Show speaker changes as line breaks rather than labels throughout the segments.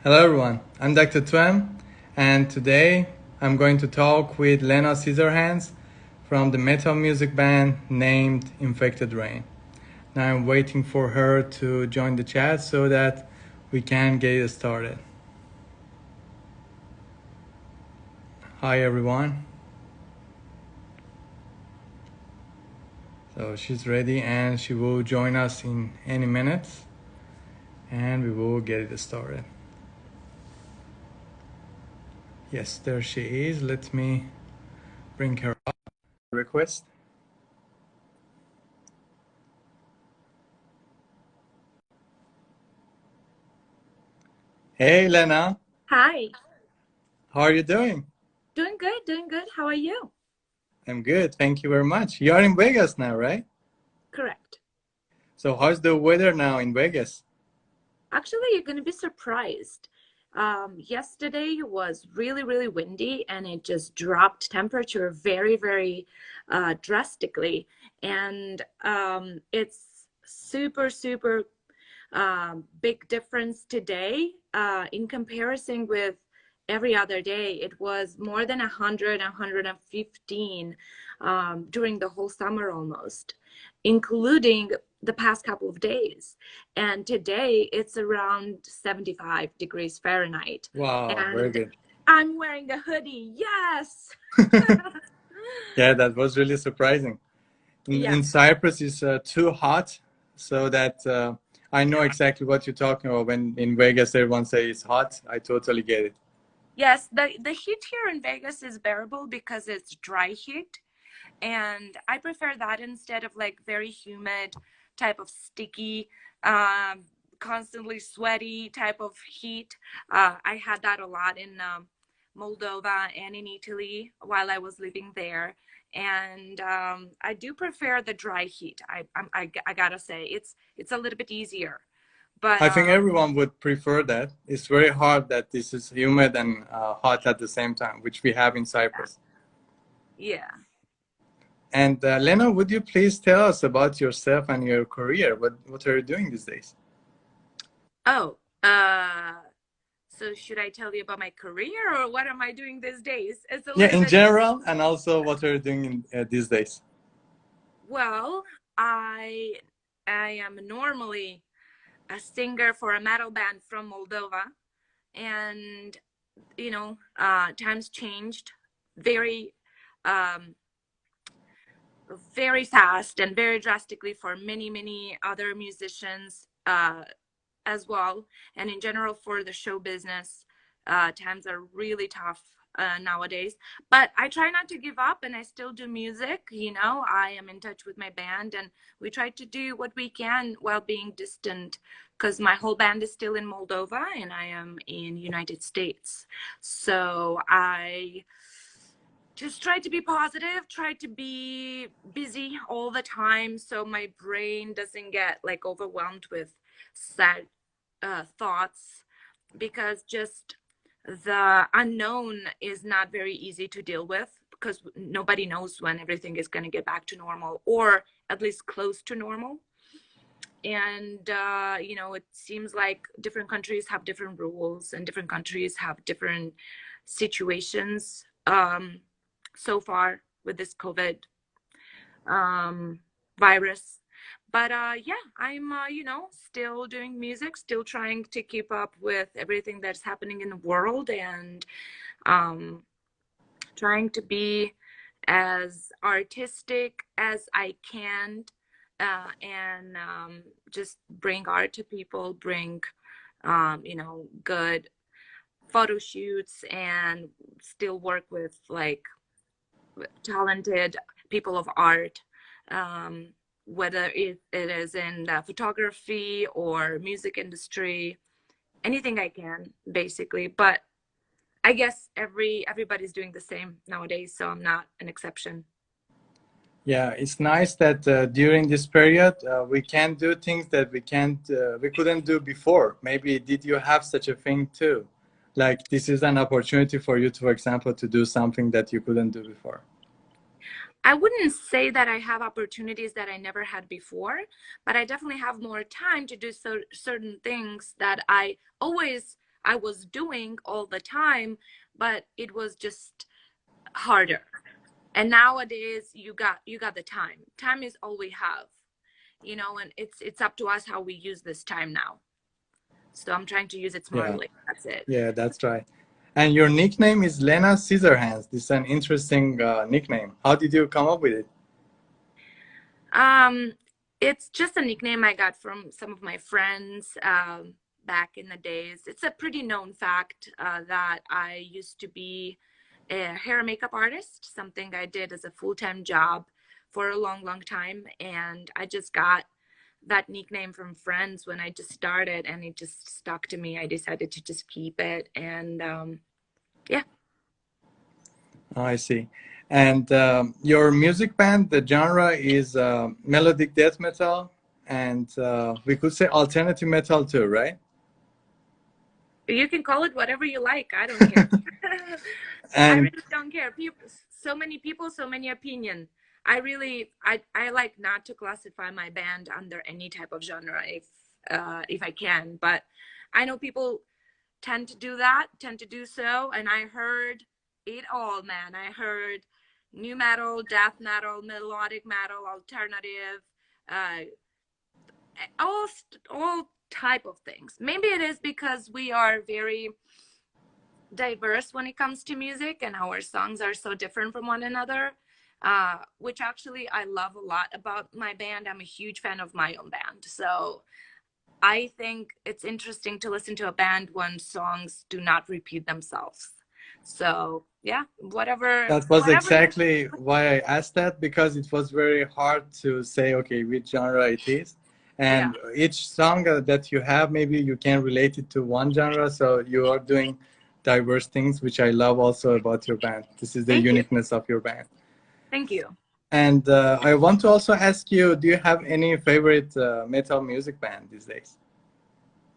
Hello everyone, I'm Dr. Twem, and today I'm going to talk with Lena Scissorhands from the metal music band named Infected Rain. Now I'm waiting for her to join the chat so that we can get it started. Hi everyone. So she's ready and she will join us in any minutes and we will get it started. Yes, there she is. Let me bring her up. Request. Hey Lena,
Hi,
how are you doing?
doing good, doing good. How are you?
I'm good, thank you very much. You are in Vegas now, right?
Correct.
So how's the weather now in Vegas?
Actually, you're going to be surprised. Yesterday was really, really windy and it just dropped temperature very, very drastically. And it's super, super big difference today in comparison with every other day. It was more than 100, 115 during the whole summer almost, including the past couple of days. And today it's around 75 degrees Fahrenheit.
Wow, very
And
good.
I'm wearing a hoodie. Yes.
Yeah, that was really surprising.
Yeah.
In Cyprus, it's too hot, so that I know exactly what you're talking about. When in Vegas, everyone says it's hot. I totally get it.
Yes, the heat here in Vegas is bearable because it's dry heat. And I prefer that instead of like very humid type of sticky, um, constantly sweaty type of heat. I had that a lot in Moldova and in Italy while I was living there. And I do prefer the dry heat. I gotta say it's a little bit easier. But
I think everyone would prefer that. It's very hard that this is humid and hot at the same time, which we have in Cyprus.
yeah.
And Lena, would you please tell us about yourself and your career? What are you doing these days?
Oh, so should I tell you about my career or what am I doing these days? It's a
Yeah,
little
in
bit.
general, and also what are you doing these days?
Well, I am normally a singer for a metal band from Moldova, and times changed very, um, very fast and very drastically for many, many other musicians as well, and in general for the show business. Times are really tough nowadays, but I try not to give up and I still do music. I am in touch with my band and we try to do what we can while being distant, because my whole band is still in Moldova and I am in United States. So I just try to be positive, try to be busy all the time so my brain doesn't get like overwhelmed with sad thoughts, because just the unknown is not very easy to deal with, because nobody knows when everything is going to get back to normal, or at least close to normal. And it seems like different countries have different rules and different countries have different situations so far with this COVID um, virus. But yeah, I'm still doing music, still trying to keep up with everything that's happening in the world, and um, trying to be as artistic as I can, and just bring art to people, bring good photo shoots, and still work with like talented people of art, um, whether it is in photography or music industry, anything I can basically. But I guess everybody's doing the same nowadays, so I'm not an exception.
Yeah, it's nice that during this period we can do things that we couldn't do before. Maybe did you have such a thing too? Like this is an opportunity for you to, for example, to do something that you couldn't do before.
I wouldn't say that I have opportunities that I never had before, but I definitely have more time to do certain things that I always I was doing all the time, but it was just harder. And nowadays you got the time. Time is all we have, you know, and it's up to us how we use this time now. So I'm trying to use it
Yeah,
smartly. That's it.
yeah, that's right. And your nickname is Lena Scissorhands. This is an interesting nickname. How did you come up with it?
Um, it's just a nickname I got from some of my friends back in the days. It's a pretty known fact that I used to be a hair and makeup artist, something I did as a full-time job for a long, long time. And I just got that nickname from friends when I just started, and it just stuck to me. I decided to just keep it. And yeah.
Oh, I see. And your music band, the genre is melodic death metal, and we could say alternative metal too, right?
You can call it whatever you like. I don't care. I
And
really don't care. People, so many people, so many opinion. I like not to classify my band under any type of genre if I can. But I know people tend to do that, tend to do so, and I heard it all, man. I heard new metal, death metal, melodic metal, alternative, uh, all type of things. Maybe it is because we are very diverse when it comes to music and our songs are so different from one another, which actually I love a lot about my band. I'm a huge fan of my own band, so I think it's interesting to listen to a band when songs do not repeat themselves. So yeah,
that was
whatever you.
exactly why I asked that, because it was very hard to say, okay, which genre it is.
Yeah,
And each song that you have, maybe you can relate it to one genre. So you are doing diverse things, which I love also about your band. This is the
thank you,
uniqueness of your band.
thank you.
And I want to also ask you, do you have any favorite metal music band these days?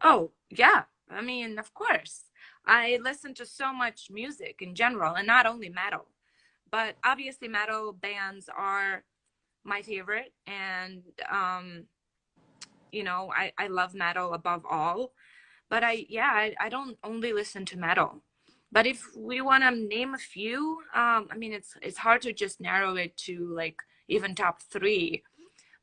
Oh yeah, I mean, of course, I listen to so much music in general, and not only metal, but obviously metal bands are my favorite. And you know, I love metal above all. But I don't only listen to metal. But if we want to name a few, I mean, it's hard to just narrow it to like even top three.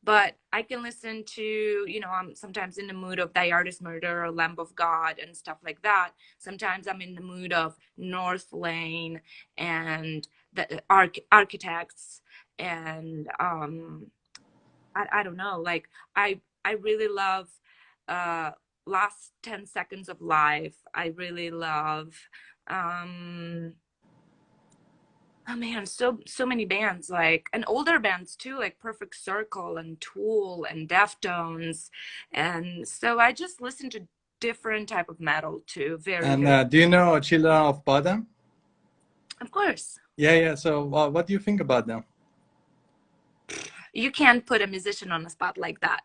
But I can listen to, you know, I'm sometimes in the mood of Thy Artist Murder or Lamb of God and stuff like that. Sometimes I'm in the mood of North Lane and the Architects, and I don't know, like I really love uh Last 10 Seconds of Life. I really love um oh man, so many bands, like, and older bands too, like Perfect Circle and Tool and Deftones. And so I just listen to different type of metal too. Very,
And
very.
do you know Children of Bodom?
Of course.
Yeah, yeah. So what do you think about them?
You can't put a musician on a spot like that.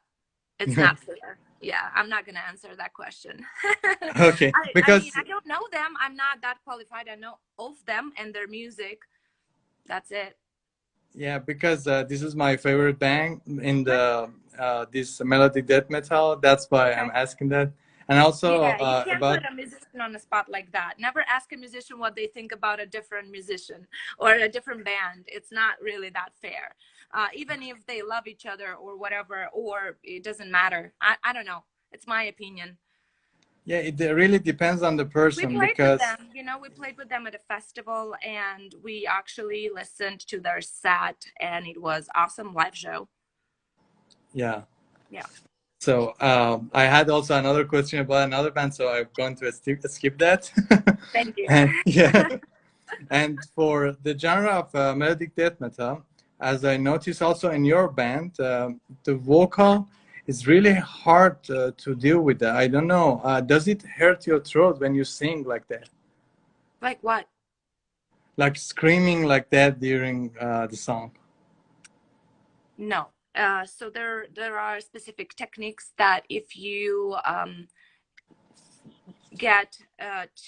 It's not fair. Yeah, I'm not gonna answer that question.
Okay,
I mean,
because
I don't know them. I'm not that qualified. I know of them and their music. That's it.
yeah, because this is my favorite band in the this melodic death metal. That's why I'm
Okay.
asking that. And also
Yeah, you can't put
about
a musician on a spot like that. Never ask a musician what they think about a different musician or a different band. It's not really that fair. Even if they love each other or whatever, or it doesn't matter. I don't know. It's my opinion.
yeah, it really depends on the
We
person
played with
because
them, you know, we played with them at a festival, and we actually listened to their set, and it was awesome live show.
yeah.
Yeah.
So I had also another question about another band, so I'm going to skip that.
Thank you.
And yeah, and for the genre of melodic death metal, as I noticed also in your band, the vocal is really hard to deal with that. I don't know. Does it hurt your throat when you sing like that?
Like what?
Like screaming like that during the song?
No. So there are specific techniques that if you get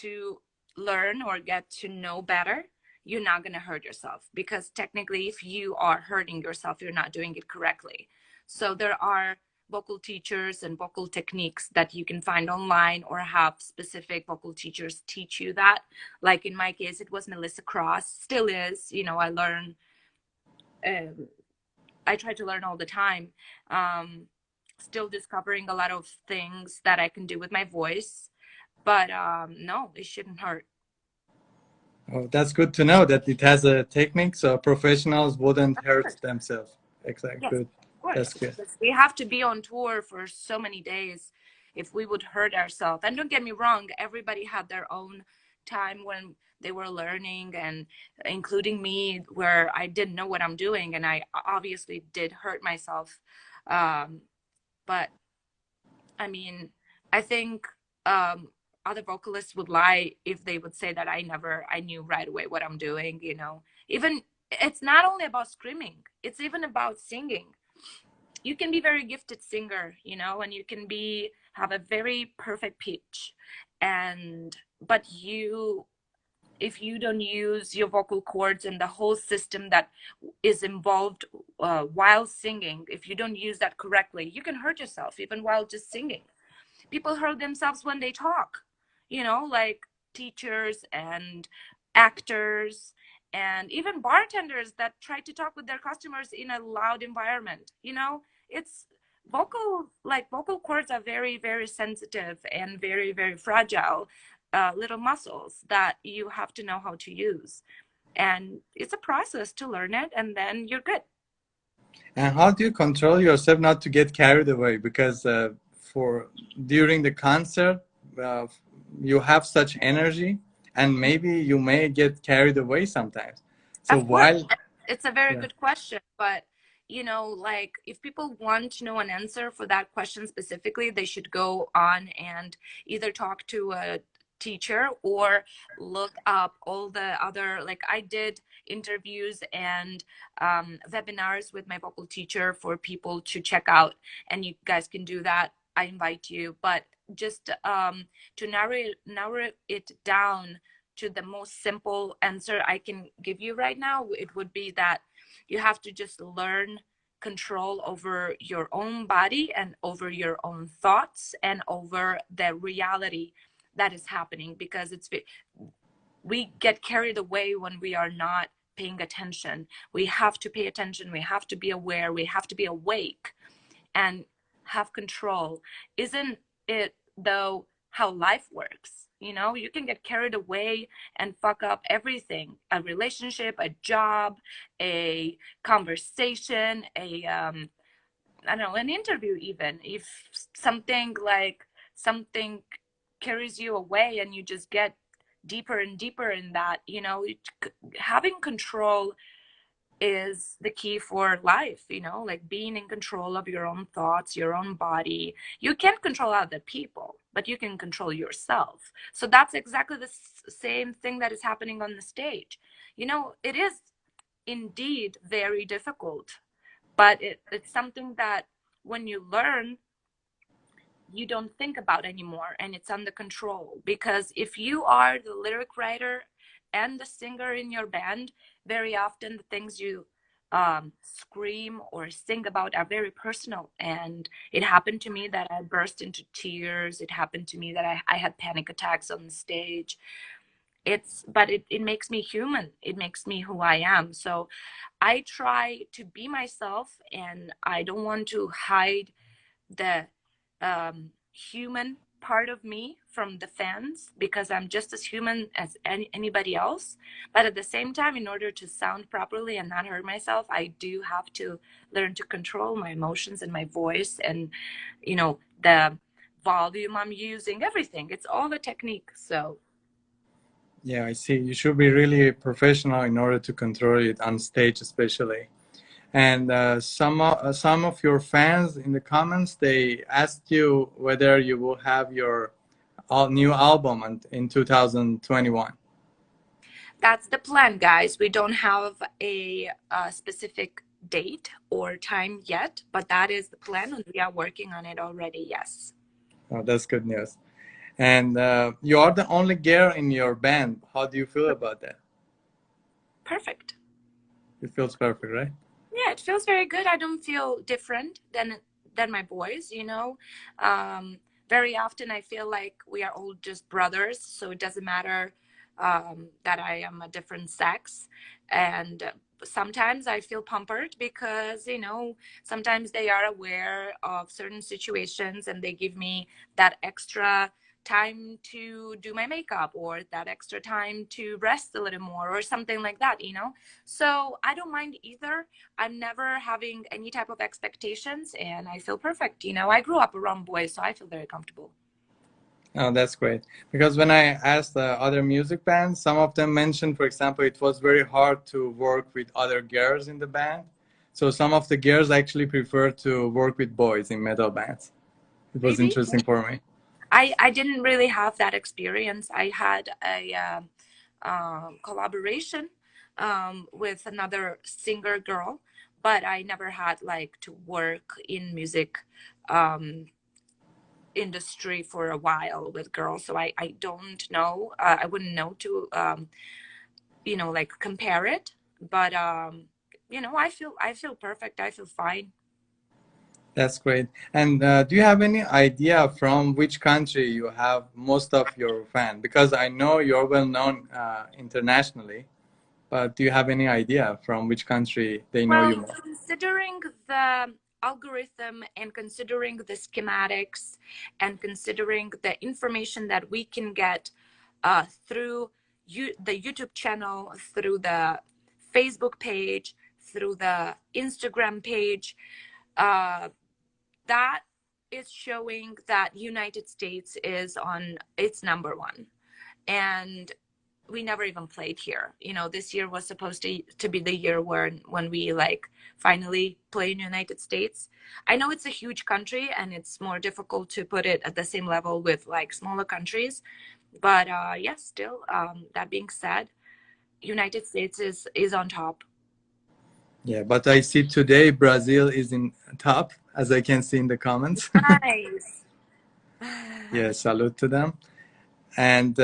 to learn or get to know better, you're not going to hurt yourself, because technically if you are hurting yourself, you're not doing it correctly. So there are vocal teachers and vocal techniques that you can find online, or have specific vocal teachers teach you that. Like in my case, it was Melissa Cross, still is. You know, I learn, I try to learn all the time. Still discovering a lot of things that I can do with my voice, but no, it shouldn't hurt.
Oh, that's good to know that it has a technique, so professionals wouldn't
Of
hurt
course.
themselves. Exactly.
Yes,
Good.
of course.
That's good.
Because we have to be on tour for so many days. If we would hurt ourselves, and don't get me wrong, everybody had their own time when they were learning, and including me, where I didn't know what I'm doing, and I obviously did hurt myself. But I mean, I think other vocalists would lie if they would say that I knew right away what I'm doing, you know. Even it's not only about screaming, it's even about singing. You can be very gifted singer, you know, and you can have a very perfect pitch, but if you don't use your vocal cords and the whole system that is involved while singing, if you don't use that correctly, you can hurt yourself even while just singing. People hurt themselves when they talk, you know, like teachers and actors and even bartenders that try to talk with their customers in a loud environment. You know, it's vocal cords are very, very sensitive and very, very fragile little muscles that you have to know how to use. And it's a process to learn it, and then you're good.
And how do you control yourself not to get carried away? Because for during the concert, uh, you have such energy, and maybe you may get carried away sometimes. So
Of course,
while
it's a very
yeah,
good question, but you know, like if people want to know an answer for that question specifically, they should go on and either talk to a teacher or look up all the other, like I did interviews and webinars with my vocal teacher for people to check out, and you guys can do that. I invite you, but just to narrow it down to the most simple answer I can give you right now, it would be that you have to just learn control over your own body and over your own thoughts and over the reality that is happening, because we get carried away when we are not paying attention. We have to pay attention, we have to be aware, we have to be awake and have control. Isn't it though how life works? You know, you can get carried away and fuck up everything: a relationship, a job, a conversation, I don't know, an interview. Even if something carries you away and you just get deeper and deeper in that, you know, having control is the key for life, you know, like being in control of your own thoughts, your own body. You can't control other people, but you can control yourself. So that's exactly the same thing that is happening on the stage. You know, it is indeed very difficult, but it's something that when you learn, you don't think about anymore, and it's under control. Because if you are the lyric writer and the singer in your band, very often the things you scream or sing about are very personal. And it happened to me that I burst into tears. It happened to me that I had panic attacks on the stage. But it makes me human. It makes me who I am. So I try to be myself, and I don't want to hide the human part of me from the fans, because I'm just as human as anybody else. But at the same time, in order to sound properly and not hurt myself, I do have to learn to control my emotions and my voice, and you know, the volume I'm using, everything. It's all the technique. So
yeah, I see. You should be really professional in order to control it on stage, especially. And some of your fans in the comments, they asked you whether you will have your new album in 2021.
that's the plan, guys. We don't have a specific date or time yet, but that is the plan, and we are working on it already. Yes.
Oh, that's good news. And you are the only girl in your band. How do you feel about that?
Perfect.
It feels perfect, right?
Yeah, it feels very good. I don't feel different than my boys, you know. Very often I feel like we are all just brothers, so it doesn't matter that I am a different sex. And sometimes I feel pampered because, you know, sometimes they are aware of certain situations and they give me that extra time to do my makeup, or that extra time to rest a little more, or something like that, you know. So I don't mind either. I'm never having any type of expectations, and I feel perfect, you know. I grew up around boys, so I feel very comfortable.
Oh, that's great. Because when I asked other music bands, some of them mentioned, for example, it was very hard to work with other girls in the band. So some of the girls actually prefer to work with boys in metal bands. It was
Maybe.
interesting for me.
I didn't really have that experience. I had a collaboration with another singer girl, but I never had like to work in music um, industry for a while with girls. So I don't know. I wouldn't know to you know, like compare it. But you know, I feel perfect. I feel fine.
That's great. And do you have any idea from which country you have most of your fan? Because I know you're well known internationally, but do you have any idea from which country they know you
Well,
more?
considering the algorithm and considering the schematics and considering the information that we can get through the YouTube channel, through the Facebook page, through the Instagram page, uh, that is showing that United States is on its number one. And we never even played here. You know, this year was supposed to be the year when we like finally play in United States. I know it's a huge country and it's more difficult to put it at the same level with like smaller countries, but yes, still. That being said, United States is on top.
Yeah, but I see today Brazil is in top, as I can see in the comments.
Nice.
Yeah, salute to them. And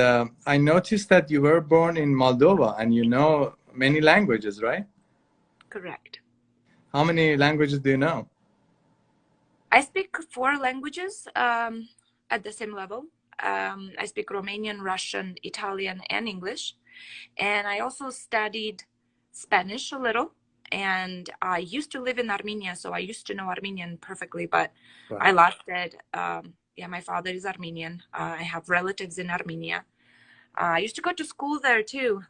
I noticed that you were born in Moldova and you know many languages, right?
Correct.
How many languages do you know?
I speak four languages at the same level. I speak Romanian, Russian, Italian, and English. And I also studied Spanish a little. And I used to live in Armenia, so I used to know Armenian perfectly, but I
Wow.
lost it. Yeah, my father is Armenian. I have relatives in Armenia. I used to go to school there too,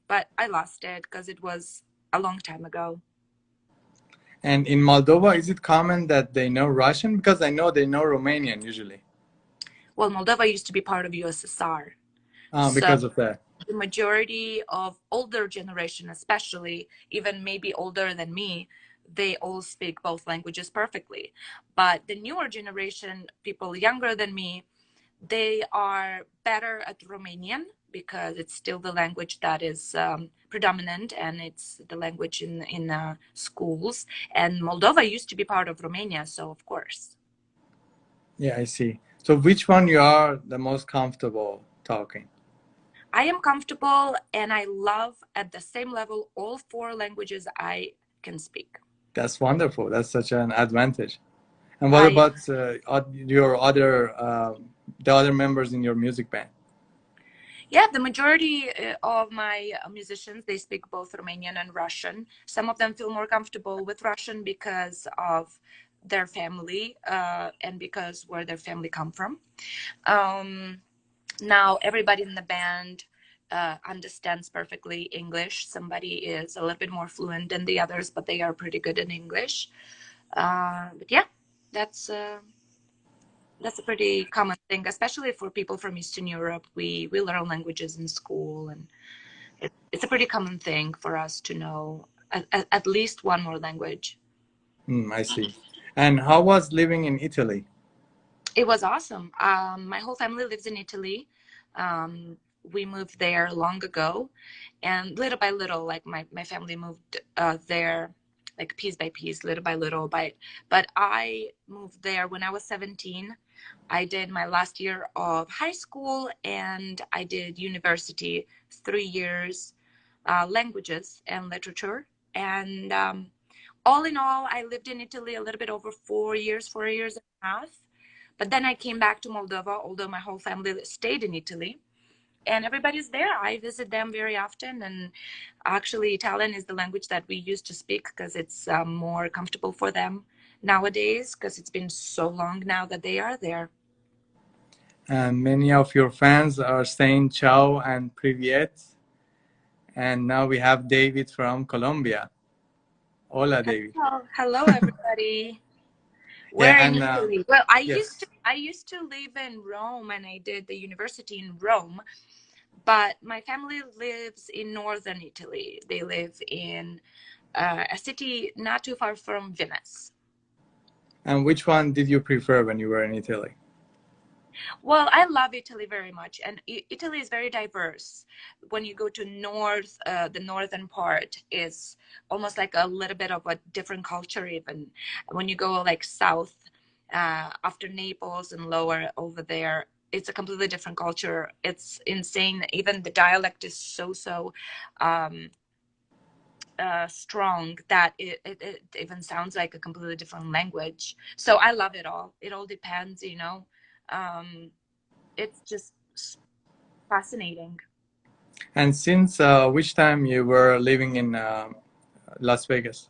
but I lost it because it was a long time ago.
And in Moldova, is it common that they know Russian? Because I know they know Romanian usually.
Well, Moldova used to be part of USSR. So
Because of that.
the majority of older generation, especially even maybe older than me, they all speak both languages perfectly. But the newer generation, people younger than me, they are better at Romanian because it's still the language that is predominant, and it's the language in schools. And Moldova used to be part of Romania, so of course.
Yeah, I see. So which one you are the most comfortable talking?
I am comfortable and I love at the same level all four languages I can speak.
That's wonderful. That's such an advantage. And what
I
about your other the other members in your music band?
Yeah, the majority of my musicians, they speak both Romanian and Russian. Some of them feel more comfortable with Russian because of their family and because where their family come from. Um, Now everybody in the band understands perfectly English. Somebody is a little bit more fluent than the others, but they are pretty good in English. But yeah, that's uh, that's a pretty common thing, especially for people from Eastern Europe. We learn languages in school, and it's a pretty common thing for us to know at least one more language.
I see. And how was living in Italy?
It was awesome. My whole family lives in Italy. We moved there long ago, and little by little, like my family moved there, like piece by piece, little by little. But I moved there when I was 17. I did my last year of high school, and I did university, 3 years, languages and literature. And all in all, I lived in Italy a little bit over 4 years, 4 years and a half. But then I came back to Moldova, although my whole family stayed in Italy. And everybody's there. I visit them very often. And actually, Italian is the language that we used to speak because it's more comfortable for them nowadays, because it's been so long now that they are there.
And many of your fans are saying ciao and privyet. And now we have David from Colombia. Hola, David.
Hello, everybody. We're
Yeah,
in
and
Italy. Well, I
yes.
used to live in Rome, and I did the university in Rome. But my family lives in northern Italy. They live in a city not too far from Venice.
And which one did you prefer when you were in Italy?
Well, I love Italy very much, and Italy is very diverse. When you go to the northern part is almost like a little bit of a different culture. Even when you go like south, after Naples and lower over there, it's a completely different culture. It's insane. Even the dialect is so strong that it even sounds like a completely different language. So I love it all. It all depends, you know. It's just fascinating.
And since which time you were living in Las Vegas?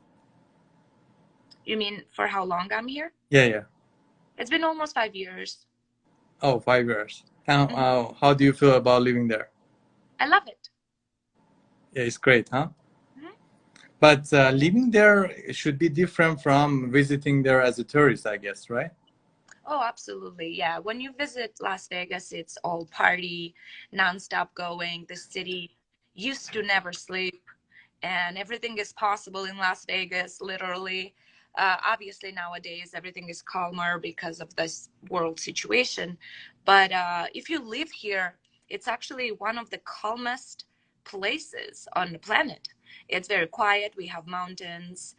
You mean for how long I'm here?
Yeah.
It's been almost 5 years.
Oh, 5 years. How do you feel about living there?
I love it.
Yeah, it's great, huh?
Mhm.
But living there should be different from visiting there as a tourist, I guess, right?
Oh, absolutely. Yeah. When you visit Las Vegas, it's all party, nonstop going. The city used to never sleep, and everything is possible in Las Vegas, literally. Obviously, nowadays, everything is calmer because of this world situation. But if you live here, it's actually one of the calmest places on the planet. It's very quiet. We have mountains.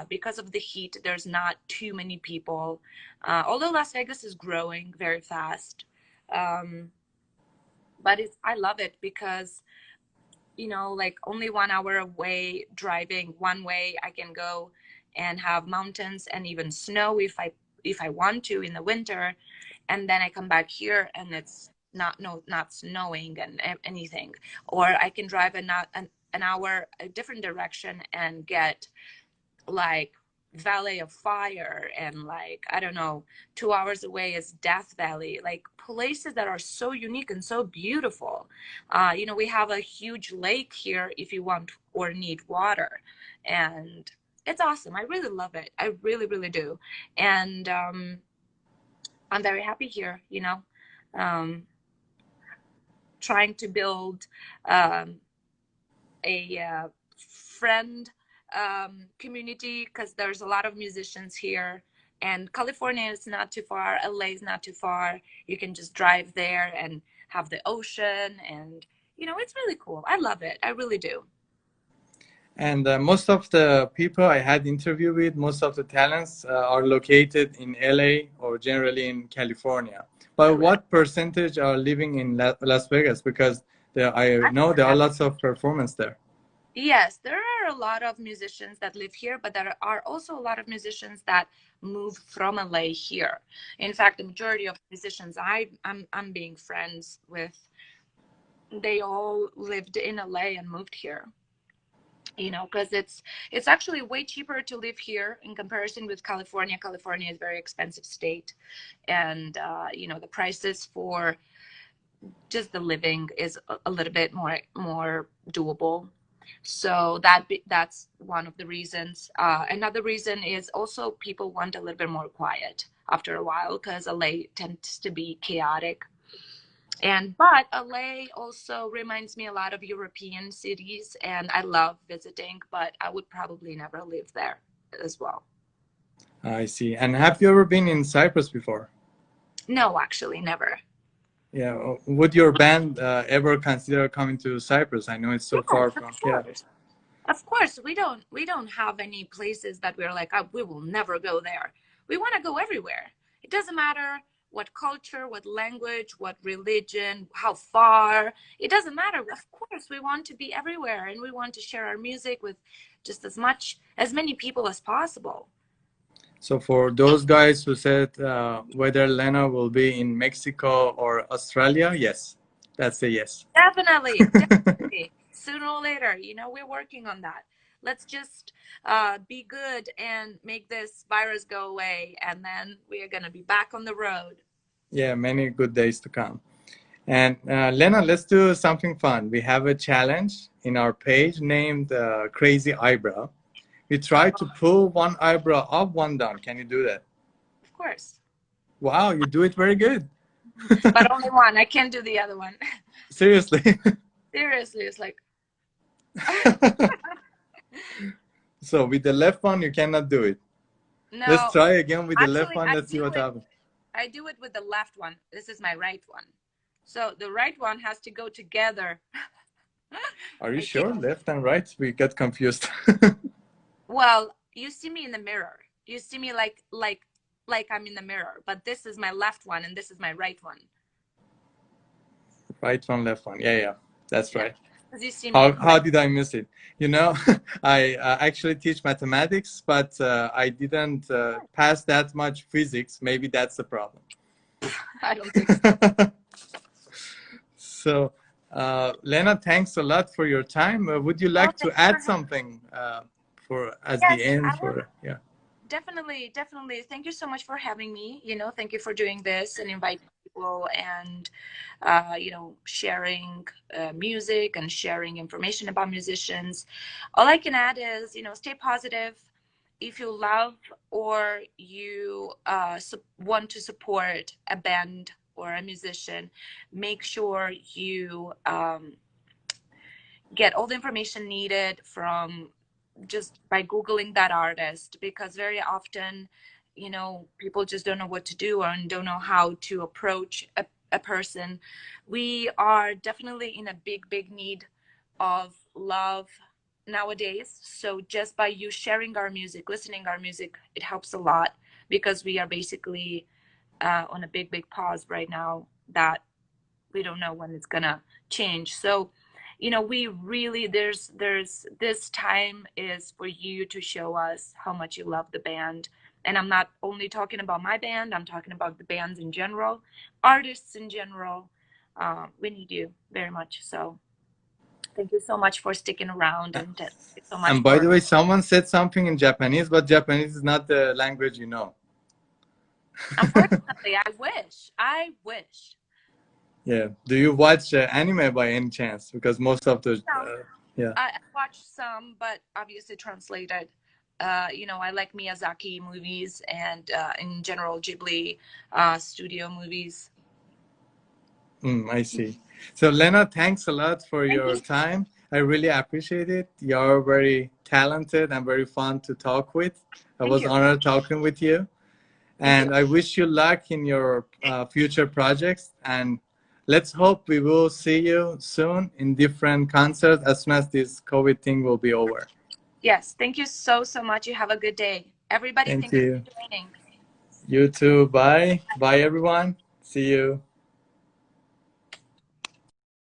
Because of the heat, there's not too many people. Although Las Vegas is growing very fast. Um, but I love it because like only 1 hour away driving one way, I can go and have mountains and even snow if I want to in the winter, and then I come back here and it's not snowing and anything, or I can drive an hour a different direction and get like Valley of Fire, and like I don't know, 2 hours away is Death Valley, like places that are so unique and so beautiful. We have a huge lake here if you want or need water, and it's awesome. I really love it. I really, really do. And I'm very happy here, um, trying to build um, a friend community, because there's a lot of musicians here, and California is not too far, LA is not too far. You can just drive there and have the ocean, and it's really cool. I love it. I really do.
And most of the people I had interview with, most of the talents are located in LA or generally in California. But
Correct.
what percentage are living in Las Vegas? Because I know there are lots of performance there.
Yes, there are a lot of musicians that live here, but there are also a lot of musicians that move from LA here. In fact, the majority of musicians I'm being friends with, they all lived in LA and moved here. Because it's actually way cheaper to live here in comparison with California. California is a very expensive state, and the prices for just the living is a little bit more doable. So that's one of the reasons. Another reason is also people want a little bit more quiet after a while, because LA tends to be chaotic. But LA also reminds me a lot of European cities, and I love visiting, but I would probably never live there as well.
I see. And have you ever been in Cyprus before?
No, actually, never.
Yeah. Would your band ever consider coming to Cyprus? I know it's so
Yes,
far
of
from. Yeah.
course. Of course, we don't have any places that we're like, oh, we will never go there. We want to go everywhere. It doesn't matter what culture, what language, what religion, how far. It doesn't matter. Of course, we want to be everywhere, and we want to share our music with just as many people as possible.
So for those guys who said whether Lena will be in Mexico or Australia, yes, that's a yes.
Definitely, definitely. Sooner or later, you know, we're working on that. Let's just be good and make this virus go away, and then we are going to be back on the road.
Yeah, many good days to come. And Lena, let's do something fun. We have a challenge in our page named Crazy Eyebrow. We try to pull one eyebrow up, one down. Can you do that?
Of course.
Wow, you do it very good.
But only one. I can't do the other one.
Seriously.
Seriously, it's like.
So with the left one, you cannot do it.
No.
Let's try again with the
Actually,
left one. Let's see what happens.
I do it with the left one. This is my right one. So the right one has to go together.
Are you sure? Left and right? We get confused.
Well, you see me in the mirror. You see me like I'm in the mirror, but this is my left one and this is my right one.
Right one, left one. Yeah, that's right.
You see me
how did I miss it? You know, I actually teach mathematics, but I didn't pass that much physics. Maybe that's the problem.
I don't think so.
So, Lena, thanks a lot for your time. Would you like to add something the end? Yeah.
Definitely. Thank you so much for having me. You know, thank you for doing this and inviting people and, you know, sharing music and sharing information about musicians. All I can add is, you know, stay positive. If you love or you want to support a band or a musician, make sure you get all the information needed from just by Googling that artist, because very often, you know, people just don't know what to do or don't know how to approach a person. We are definitely in a big need of love nowadays. So just by you sharing our music, listening our music, it helps a lot, because we are basically on a big pause right now that we don't know when it's gonna change. So, you know, we really, there's this time is for you to show us how much you love the band. And I'm not only talking about my band, I'm talking about the bands in general, artists in general. We need you very much. So thank you so much for sticking around, and thank you so much.
And by the way, someone said something in Japanese, but Japanese is not the language you know.
Unfortunately, I wish.
Yeah. Do you watch anime by any chance? Because most of the yeah.
I watched some, but obviously translated. You know, I like Miyazaki movies and in general Ghibli studio movies.
I see. So Lena, thanks a lot for your time. I really appreciate it. You're very talented and very fun to talk with. I was honored talking with you. And I wish you luck in your future projects. And let's hope we will see you soon in different concerts as soon as this COVID thing will be over.
Yes. Thank you so much. You have a good day. Everybody, thank you for joining.
You too. Bye. Bye, everyone. See you.